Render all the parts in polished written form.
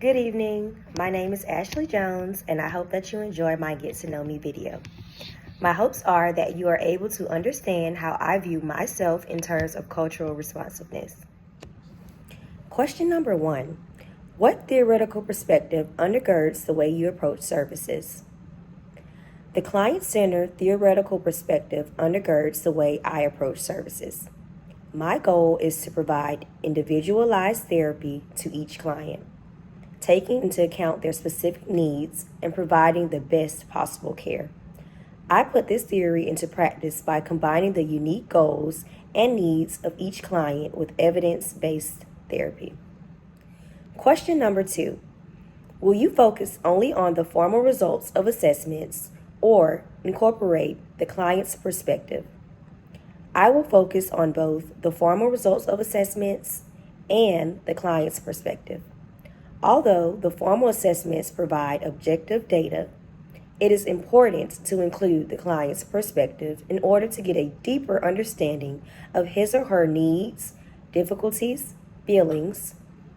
Good evening. My name is Ashley Jones, and I hope that you enjoy my Get to Know Me video. My hopes are that you are able to understand how I view myself in terms of cultural responsiveness. Question number 1. What theoretical perspective undergirds the way you approach services? The client-centered theoretical perspective undergirds the way I approach services. My goal is to provide individualized therapy to each client, taking into account their specific needs and providing the best possible care. I put this theory into practice by combining the unique goals and needs of each client with evidence-based therapy. Question number 2. Will you focus only on the formal results of assessments or incorporate the client's perspective? I will focus on both the formal results of assessments and the client's perspective. Although the formal assessments provide objective data, it is important to include the client's perspective in order to get a deeper understanding of his or her needs, difficulties, feelings,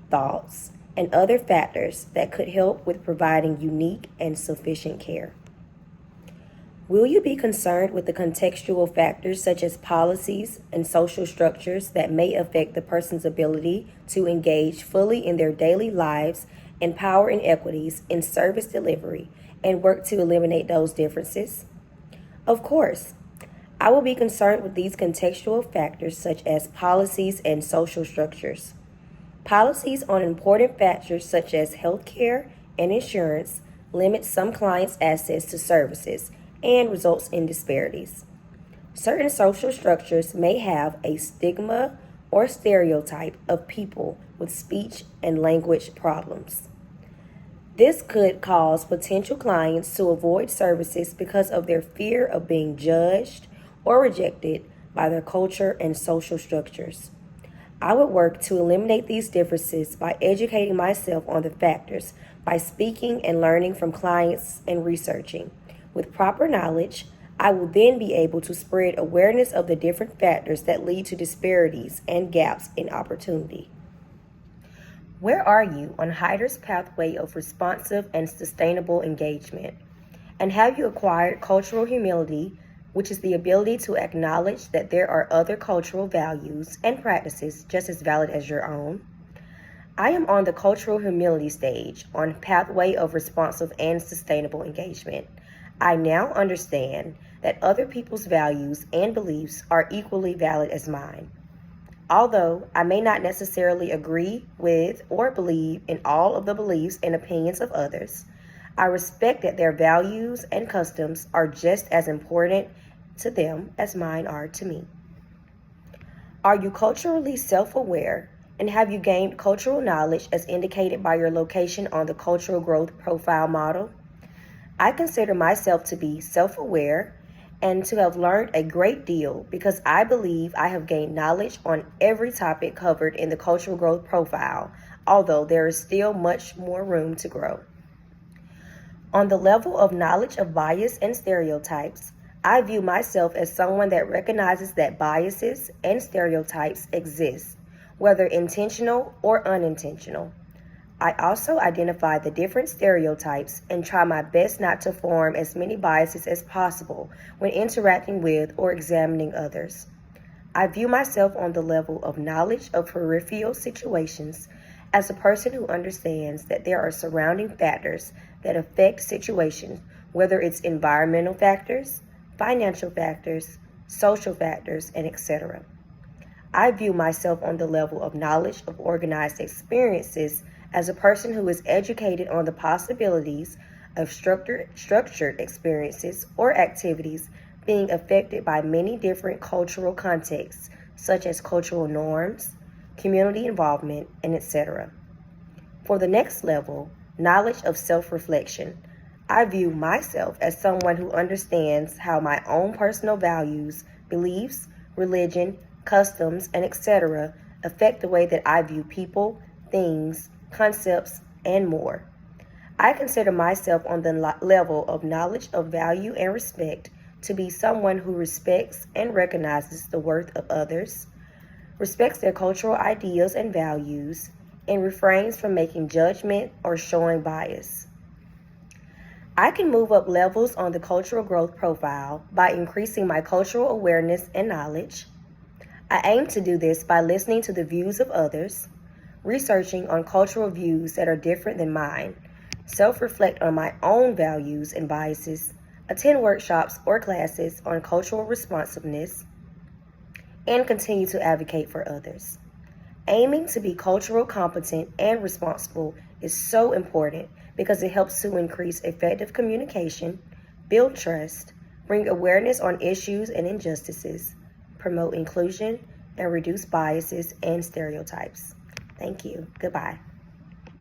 thoughts, and other factors that could help with providing unique and sufficient care. Will you be concerned with the contextual factors such as policies and social structures that may affect the person's ability to engage fully in their daily lives and power inequities in service delivery and work to eliminate those differences? Of course, I will be concerned with these contextual factors such as policies and social structures. Policies on important factors such as healthcare and insurance limit some clients' access to services and results in disparities. Certain social structures may have a stigma or stereotype of people with speech and language problems. This could cause potential clients to avoid services because of their fear of being judged or rejected by their culture and social structures. I would work to eliminate these differences by educating myself on the factors, by speaking and learning from clients and researching. With proper knowledge, I will then be able to spread awareness of the different factors that lead to disparities and gaps in opportunity. Where are you on Hyder's pathway of responsive and sustainable engagement? And have you acquired cultural humility, which is the ability to acknowledge that there are other cultural values and practices just as valid as your own? I am on the cultural humility stage on pathway of responsive and sustainable engagement. I now understand that other people's values and beliefs are equally valid as mine. Although I may not necessarily agree with or believe in all of the beliefs and opinions of others, I respect that their values and customs are just as important to them as mine are to me. Are you culturally self-aware, and have you gained cultural knowledge as indicated by your location on the cultural growth profile model? I consider myself to be self-aware and to have learned a great deal because I believe I have gained knowledge on every topic covered in the cultural growth profile, although there is still much more room to grow. On the level of knowledge of bias and stereotypes, I view myself as someone that recognizes that biases and stereotypes exist, whether intentional or unintentional. I also identify the different stereotypes and try my best not to form as many biases as possible when interacting with or examining others. I view myself on the level of knowledge of peripheral situations as a person who understands that there are surrounding factors that affect situations, whether it's environmental factors, financial factors, social factors, and etc. I view myself on the level of knowledge of organized experiences as a person who is educated on the possibilities of structured experiences or activities being affected by many different cultural contexts, such as cultural norms, community involvement, and etc. For the next level, knowledge of self-reflection, I view myself as someone who understands how my own personal values, beliefs, religion, customs, and etc. affect the way that I view people, things, concepts, and more. I consider myself on the level of knowledge of value and respect to be someone who respects and recognizes the worth of others, respects their cultural ideals and values, and refrains from making judgment or showing bias. I can move up levels on the cultural growth profile by increasing my cultural awareness and knowledge. I aim to do this by listening to the views of others, researching on cultural views that are different than mine, self-reflect on my own values and biases, attend workshops or classes on cultural responsiveness, and continue to advocate for others. Aiming to be cultural competent and responsible is so important because it helps to increase effective communication, build trust, bring awareness on issues and injustices, promote inclusion, and reduce biases and stereotypes. Thank you. Goodbye.